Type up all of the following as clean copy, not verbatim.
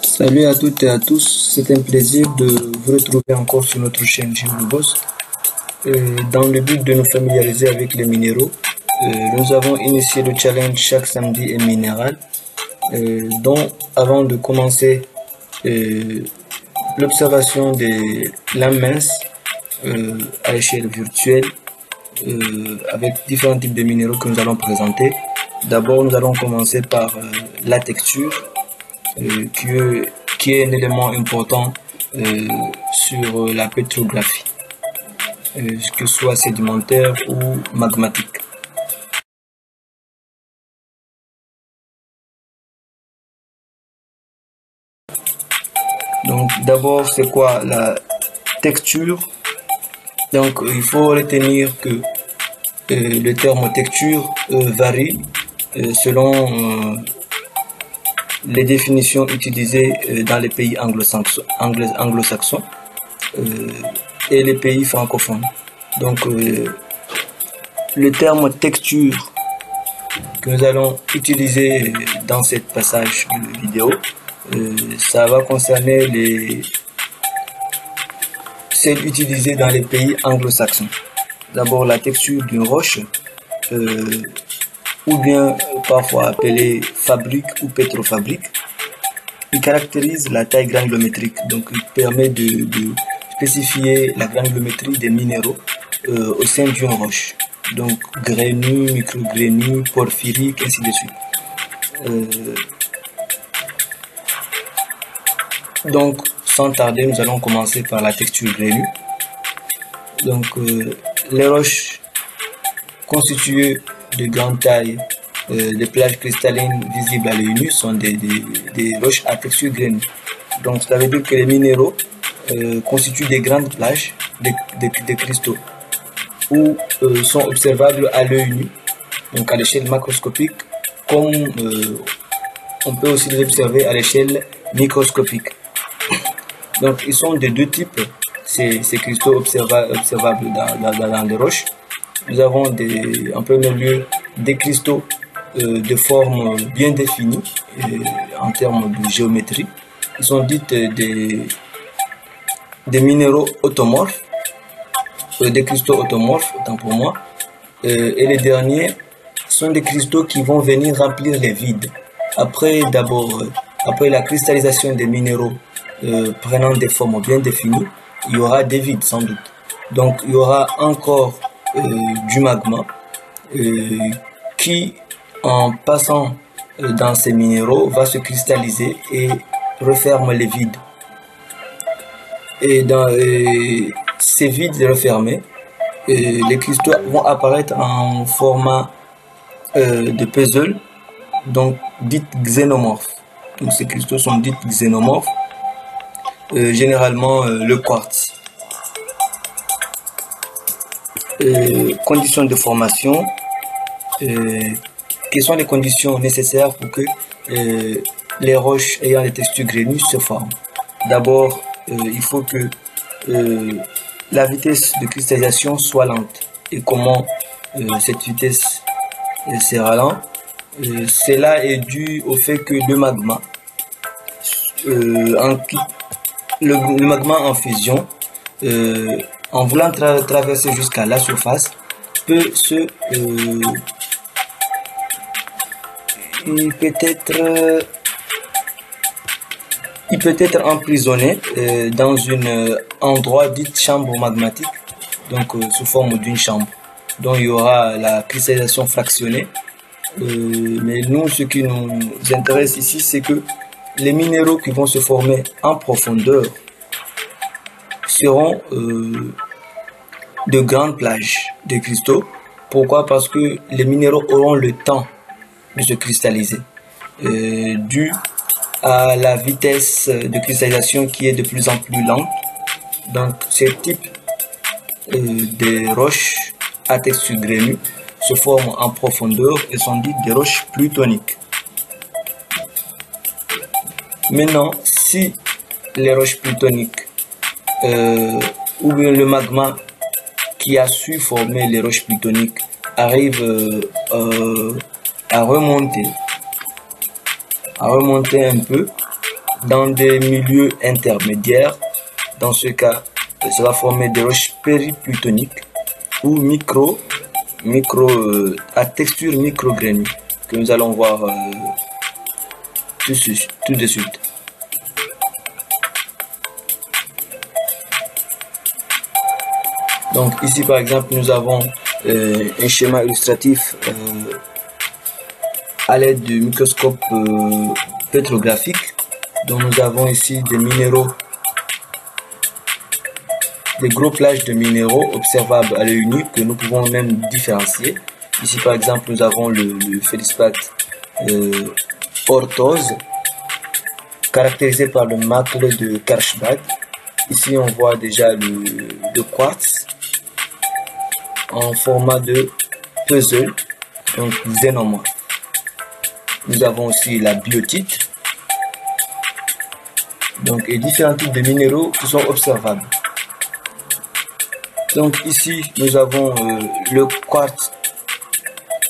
Salut à toutes et à tous, c'est un plaisir de vous retrouver encore sur notre chaîne Boss. Dans le but de nous familiariser avec les minéraux, nous avons initié le challenge chaque samedi et minéral, dont avant de commencer l'observation des lames minces à l'échelle virtuelle avec différents types de minéraux que nous allons présenter. D'abord, nous allons commencer par la texture, qui est un élément important sur la pétrographie, que ce soit sédimentaire ou magmatique. Donc d'abord, c'est quoi la texture? Donc il faut retenir que le terme texture varie selon les définitions utilisées dans les pays anglo-saxons et les pays francophones. Donc le terme texture que nous allons utiliser dans ce passage de vidéo, ça va concerner celles utilisées dans les pays anglo-saxons. D'abord la texture d'une roche, ou bien parfois appelée fabrique ou pétrofabrique. Il caractérise la taille granulométrique, donc il permet de spécifier la granulométrie des minéraux au sein d'une roche. Donc grainus, micrograinus, porphyriques, ainsi de suite. Donc sans tarder, nous allons commencer par la texture grainue. Donc les roches constituées de grande taille, des plages cristallines visibles à l'œil nu sont des roches à texture grainue. Donc ça veut dire que les minéraux constituent des grandes plages de cristaux ou sont observables à l'œil nu, donc à l'échelle macroscopique, comme on peut aussi les observer à l'échelle microscopique. Donc ils sont de deux types, ces cristaux observables dans les roches. Nous avons en premier lieu des cristaux de forme bien définie en termes de géométrie. Ils sont dits des minéraux automorphes, des cristaux automorphes, autant pour moi. Et les derniers sont des cristaux qui vont venir remplir les vides. Après la cristallisation des minéraux prenant des formes bien définies, il y aura des vides sans doute. Donc il y aura encore du magma qui, en passant dans ces minéraux, va se cristalliser et referme les vides. Et dans ces vides refermés, les cristaux vont apparaître en format de puzzle, donc dit xénomorphes. Donc ces cristaux sont dits xénomorphes, généralement le quartz. Conditions de formation, quelles sont les conditions nécessaires pour que les roches ayant des textures grainues se forment? D'abord, il faut que la vitesse de cristallisation soit lente. Et comment cette vitesse sera lente? Cela est dû au fait que le magma en fusion, en voulant traverser jusqu'à la surface, il peut être emprisonné dans un endroit dit chambre magmatique, donc sous forme d'une chambre, dont il y aura la cristallisation fractionnée. Mais nous, ce qui nous intéresse ici, c'est que les minéraux qui vont se former en profondeur seront de grandes plages de cristaux. Pourquoi? Parce que les minéraux auront le temps de se cristalliser, dû à la vitesse de cristallisation qui est de plus en plus lente. Donc ces types de roches à texture grainue se forment en profondeur et sont dites des roches plutoniques. Maintenant, si les roches plutoniques ou bien le magma qui a su former les roches plutoniques arrive à remonter un peu dans des milieux intermédiaires. Dans ce cas, ça va former des roches périplutoniques ou à texture micro-grainue que nous allons voir tout de suite. Donc ici par exemple nous avons un schéma illustratif à l'aide du microscope pétrographique. Donc nous avons ici des minéraux, des gros plages de minéraux observables à l'œil nu que nous pouvons même différencier. Ici par exemple nous avons le féldspath orthose caractérisé par le macle de Karlsbad. Ici on voit déjà le quartz en format de puzzle, donc xénomorphe. Nous avons aussi la biotite, donc et différents types de minéraux qui sont observables. Donc ici nous avons le quartz,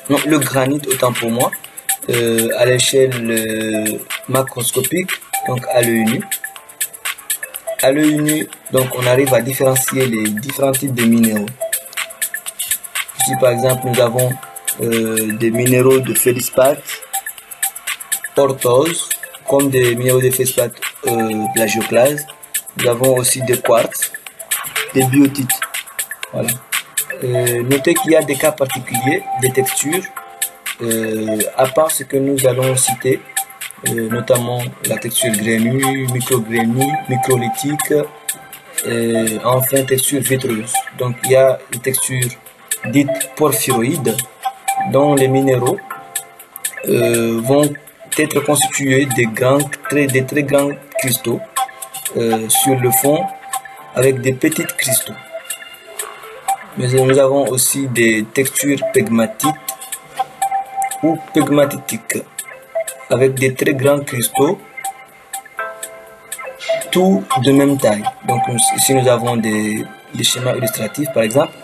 non, le granit autant pour moi, à l'échelle macroscopique, donc à l'œil nu. À l'œil nu, donc on arrive à différencier les différents types de minéraux. Ici par exemple nous avons des minéraux de féldspath orthose comme des minéraux de féldspath plagioclase. Nous avons aussi des quartz, des biotites. Voilà. Notez qu'il y a des cas particuliers, des textures, à part ce que nous allons citer, notamment la texture grainue, micro-grainue, microlithique, enfin texture vitreuse. Donc il y a une texture dite porphyroïde, dont les minéraux vont être constitués des très grands cristaux sur le fond avec des petits cristaux. Mais nous avons aussi des textures pegmatites ou pegmatitiques avec des très grands cristaux, tout de même taille. Donc ici nous avons des schémas illustratifs par exemple.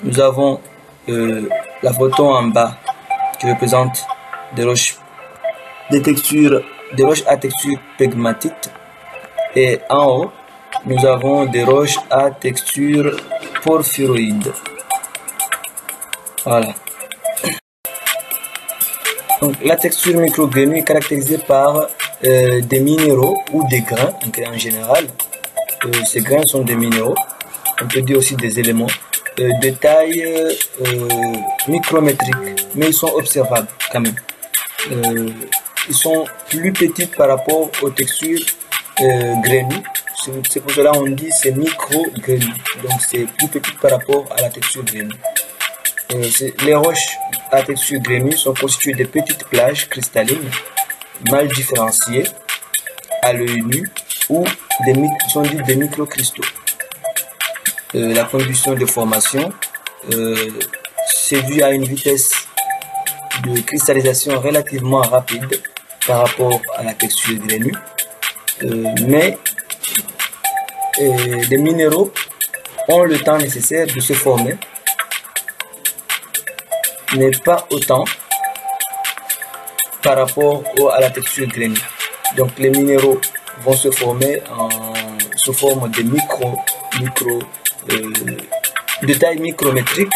Nous avons la photo en bas qui représente des roches à texture pegmatite, et en haut nous avons des roches à texture porphyroïde. Voilà. Donc la texture micrograinue est caractérisée par des minéraux ou des grains en général. Ces grains sont des minéraux, on peut dire aussi des éléments de taille micrométrique, mais ils sont observables quand même. Ils sont plus petits par rapport aux textures grainues. C'est pour cela on dit c'est micro-grainu. Donc c'est plus petit par rapport à la texture grainue. Les roches à texture grainue sont constituées de petites plages cristallines mal différenciées à l'œil nu ou sont dites des microcristaux. La condition de formation c'est dû à une vitesse de cristallisation relativement rapide par rapport à la texture grainue, mais les minéraux ont le temps nécessaire de se former, mais pas autant par rapport à la texture grainue. Donc les minéraux vont se former sous forme de de taille micrométrique.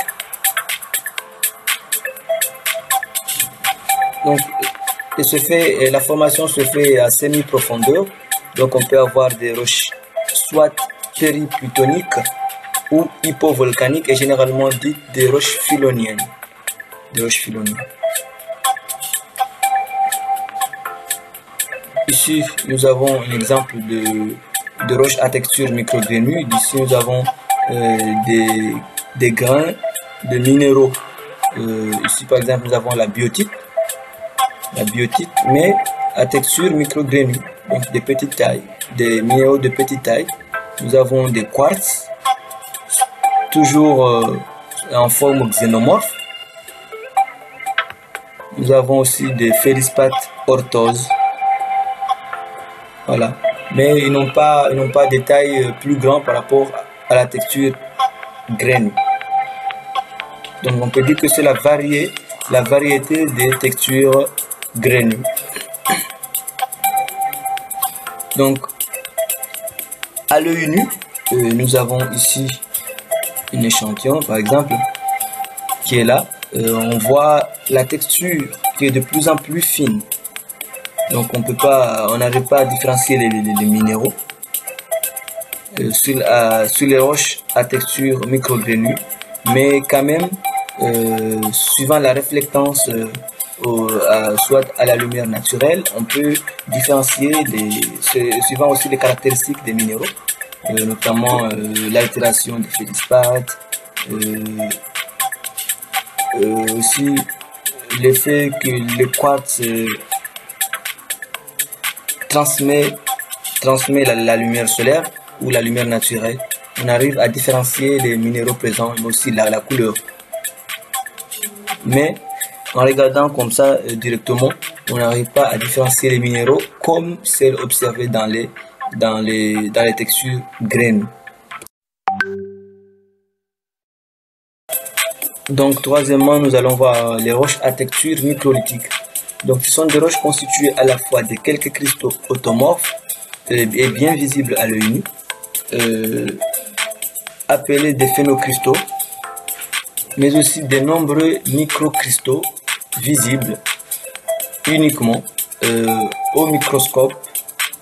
Donc la formation se fait à semi-profondeur. Donc on peut avoir des roches soit périplutoniques ou hypovolcaniques, et généralement dites des roches philoniennes. Ici nous avons un exemple de roches à texture micrograinue. Ici nous avons des grains de minéraux. Ici par exemple nous avons la biotite, mais à texture micrograinue, donc de petite taille, des minéraux de petite taille. Nous avons des quartz, toujours en forme xénomorphe. Nous avons aussi des féldspath orthose. Voilà, mais ils n'ont pas des tailles plus grandes par rapport à la texture grainue. Donc on peut dire que c'est la variété des textures grainues. Donc à l'œil nu, nous avons ici un échantillon par exemple qui est là. On voit la texture qui est de plus en plus fine. Donc on n'arrive pas à différencier les minéraux. Sur les roches à texture micrograinue, mais quand même suivant la réflectance soit à la lumière naturelle, on peut différencier suivant aussi les caractéristiques des minéraux, notamment l'altération des féldspaths, aussi l'effet que le quartz transmet la lumière solaire ou la lumière naturelle. On arrive à différencier les minéraux présents, mais aussi la couleur. Mais en regardant comme ça directement, on n'arrive pas à différencier les minéraux comme celles observées dans les textures grainues. Donc troisièmement, nous allons voir les roches à texture microlithique. Donc ce sont des roches constituées à la fois de quelques cristaux automorphes et bien visibles à l'œil nu, appelés des phénocristaux, mais aussi de nombreux microcristaux visibles uniquement au microscope,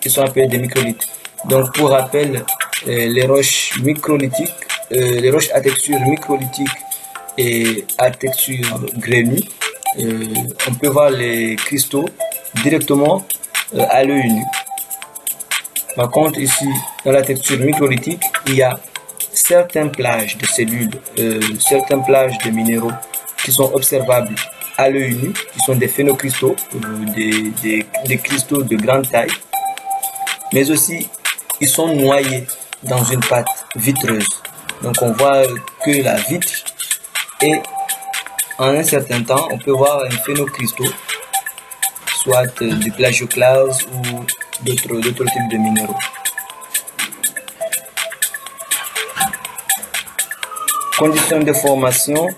qui sont appelés des microlithes. Donc pour rappel, les roches microlithiques, les roches à texture microlithique et à texture grainue, on peut voir les cristaux directement à l'œil nu. Par contre, ici, dans la texture microlithique, il y a certains plages de cellules, certains plages de minéraux qui sont observables à l'œil nu, qui sont des phénocristaux, des cristaux de grande taille, mais aussi ils sont noyés dans une pâte vitreuse. Donc on voit que la vitre est, en un certain temps, on peut voir un phénocristaux, soit du plagioclase ou d'autres types de minéraux. Conditions de formation,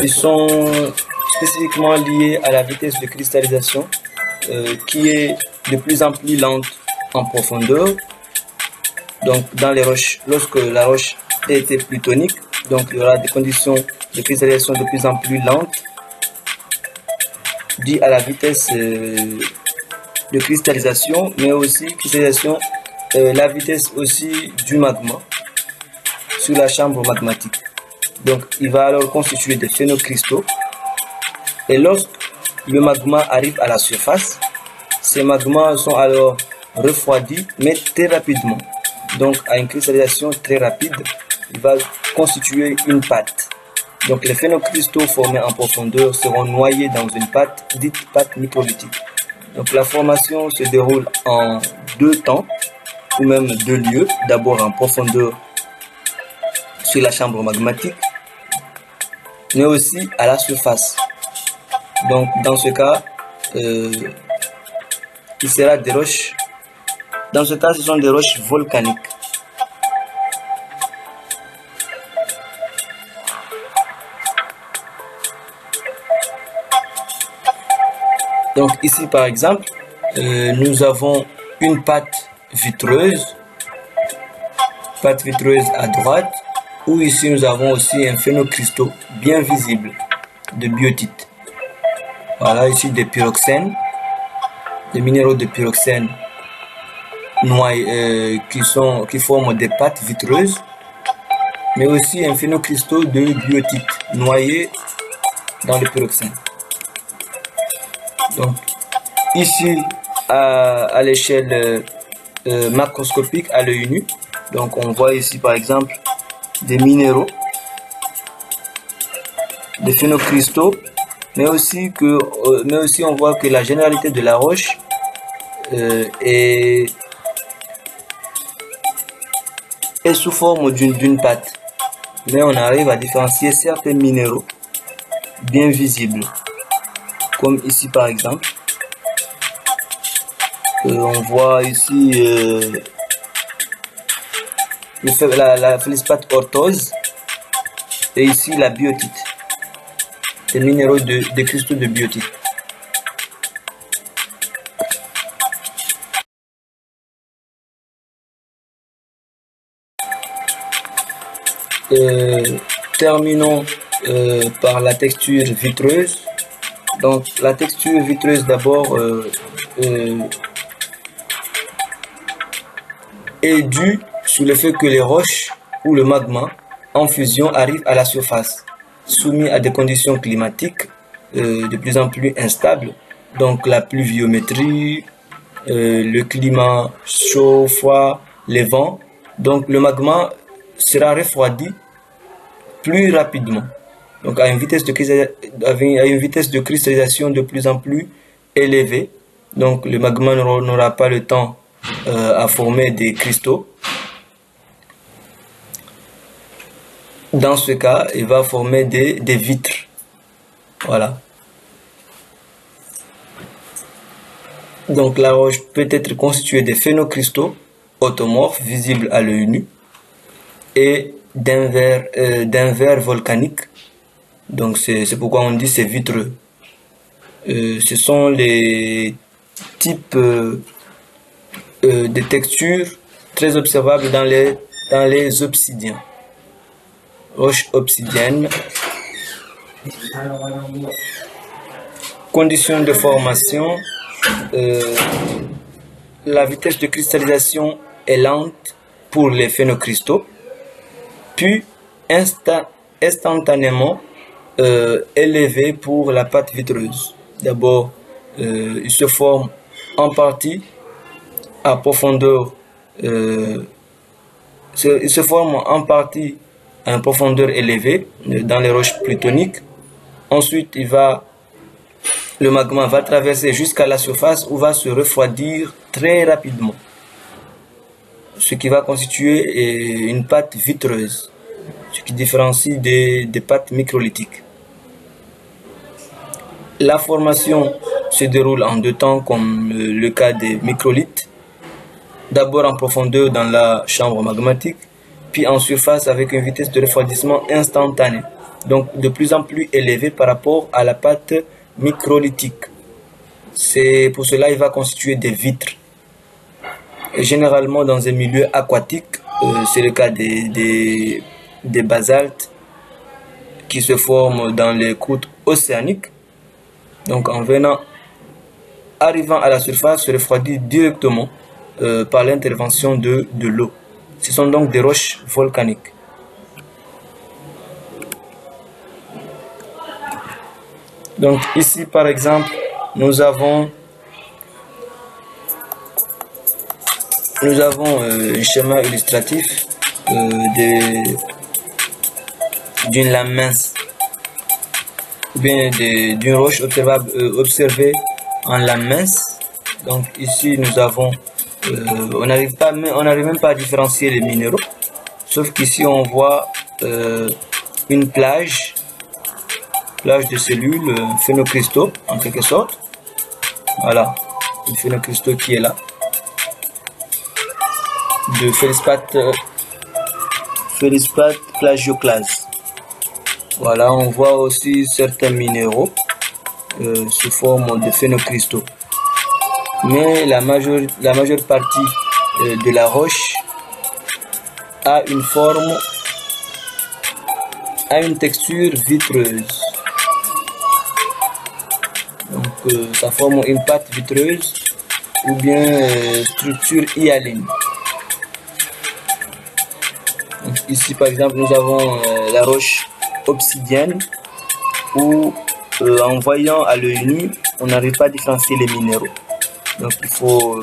ils sont spécifiquement liés à la vitesse de cristallisation qui est de plus en plus lente en profondeur. Donc dans les roches, lorsque la roche a été plutonique, donc il y aura des conditions de cristallisation de plus en plus lentes dues à la vitesse de cristallisation, mais aussi cristallisation, la vitesse aussi du magma sur la chambre magmatique. Donc il va alors constituer des phénocristaux, et lorsque le magma arrive à la surface, ces magmas sont alors refroidis, mais très rapidement. Donc à une cristallisation très rapide, il va constituer une pâte. Donc les phénocristaux formés en profondeur seront noyés dans une pâte dite pâte microlithique. Donc la formation se déroule en deux temps ou même deux lieux. D'abord en profondeur sur la chambre magmatique, mais aussi à la surface. Donc dans ce cas, il sera des roches. Dans ce cas, ce sont des roches volcaniques. Donc ici par exemple, nous avons une pâte vitreuse à droite, où ici nous avons aussi un phénocristaux bien visible de biotite. Voilà ici des pyroxènes, des minéraux de pyroxène noyés, qui forment des pâtes vitreuses, mais aussi un phénocristaux de biotite noyé dans le pyroxène. Donc ici à l'échelle macroscopique à l'œil nu, donc on voit ici par exemple des minéraux, des phénocristaux, mais aussi on voit que la généralité de la roche est sous forme d'une pâte, mais on arrive à différencier certains minéraux bien visibles, comme ici par exemple. On voit ici la féldspath orthose, Et ici la biotite, des minéraux des cristaux de biotite. Terminons par la texture vitreuse. Donc la texture vitreuse d'abord est due sous le fait que les roches ou le magma en fusion arrivent à la surface, soumis à des conditions climatiques de plus en plus instables, donc la pluviométrie, le climat chaud, froid, les vents. Donc le magma sera refroidi plus rapidement, donc à une vitesse de cristallisation de plus en plus élevée. Donc le magma n'aura pas le temps à former des cristaux. Dans ce cas, il va former des vitres. Voilà. Donc la roche peut être constituée de phénocristaux automorphes visibles à l'œil nu et d'un verre volcanique. Donc c'est pourquoi on dit c'est vitreux. Ce sont les types de textures très observables dans les obsidiens. Roche obsidienne. Conditions de formation. La vitesse de cristallisation est lente pour les phénocristaux, puis instantanément élevée pour la pâte vitreuse. D'abord, il se forme en partie à profondeur, il se forme en partie à une profondeur élevée dans les roches plutoniques. Ensuite, le magma va traverser jusqu'à la surface où va se refroidir très rapidement, ce qui va constituer une pâte vitreuse, ce qui différencie des pâtes microlithiques. La formation se déroule en deux temps comme le cas des microlithes, d'abord en profondeur dans la chambre magmatique, puis en surface avec une vitesse de refroidissement instantanée, donc de plus en plus élevée par rapport à la pâte microlithique. C'est pour cela qu'il va constituer des vitres. Et généralement dans un milieu aquatique, c'est le cas des basaltes qui se forment dans les croûtes océaniques. Donc arrivant à la surface, se refroidit directement par l'intervention de l'eau. Ce sont donc des roches volcaniques. Donc ici par exemple, nous avons un schéma illustratif d'une lame mince, ou bien d'une roche observée en lame mince. Donc ici nous avons on n'arrive même pas à différencier les minéraux, sauf qu'ici on voit une plage de cellules phénocristaux en quelque sorte. Voilà, le phénocristaux qui est là, de Feldspathe plagioclase. Voilà, on voit aussi certains minéraux sous forme de phénocristaux. Mais la majeure partie de la roche a une texture vitreuse. Donc ça forme une pâte vitreuse ou bien structure hyaline. Donc, ici par exemple nous avons la roche obsidienne où en voyant à l'œil nu on n'arrive pas à différencier les minéraux. Donc il faut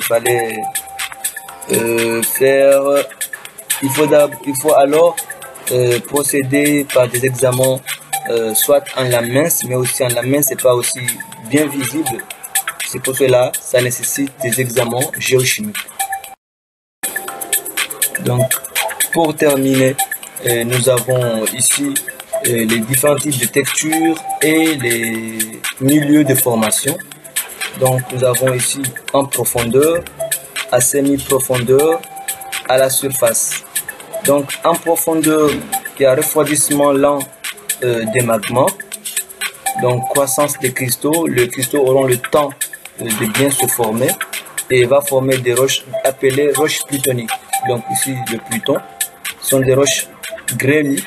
alors procéder par des examens soit en lame mince, mais aussi en lame mince c'est pas aussi bien visible. C'est pour cela ça nécessite des examens géochimiques. Donc pour terminer, nous avons ici les différents types de textures et les milieux de formation. Donc nous avons ici en profondeur, à semi-profondeur, à la surface. Donc en profondeur, il y a refroidissement lent d'émagement, donc croissance des cristaux. Les cristaux auront le temps de bien se former et va former des roches appelées roches plutoniques. Donc ici le pluton sont des roches grêlues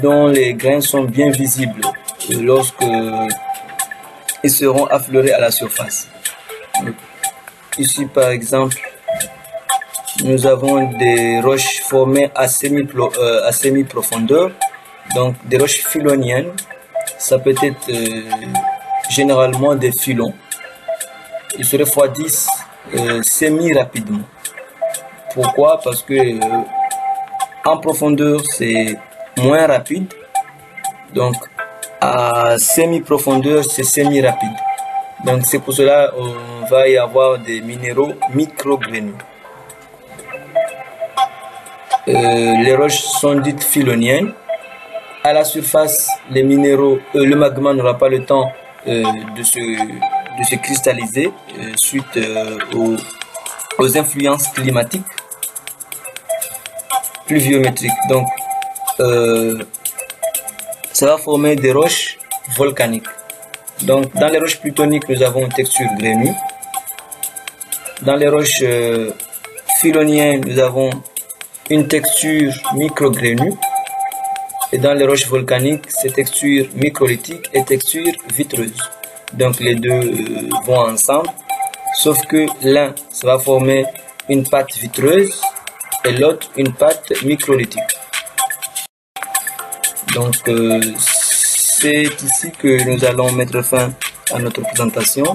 dont les grains sont bien visibles lorsque ils seront affleurés à la surface. Donc, ici par exemple nous avons des roches formées à semi-profondeur, donc des roches filoniennes. Ça peut être généralement des filons. Ils se refroidissent semi-rapidement. Pourquoi? Parce que en profondeur c'est moins rapide, donc à semi-profondeur c'est semi-rapide. Donc c'est pour cela on va y avoir des minéraux micrograineux. Les roches sont dites filoniennes. À la surface, les minéraux, le magma n'aura pas le temps de se cristalliser suite aux influences climatiques, pluviométriques. Donc, ça va former des roches volcaniques. Donc, dans les roches plutoniques, nous avons une texture grainue. Dans les roches filoniennes, nous avons une texture micrograinue. Et dans les roches volcaniques, c'est texture microlithique et texture vitreuse. Donc les deux vont ensemble, sauf que l'un, ça va former une pâte vitreuse et l'autre une pâte microlithique. Donc c'est ici que nous allons mettre fin à notre présentation.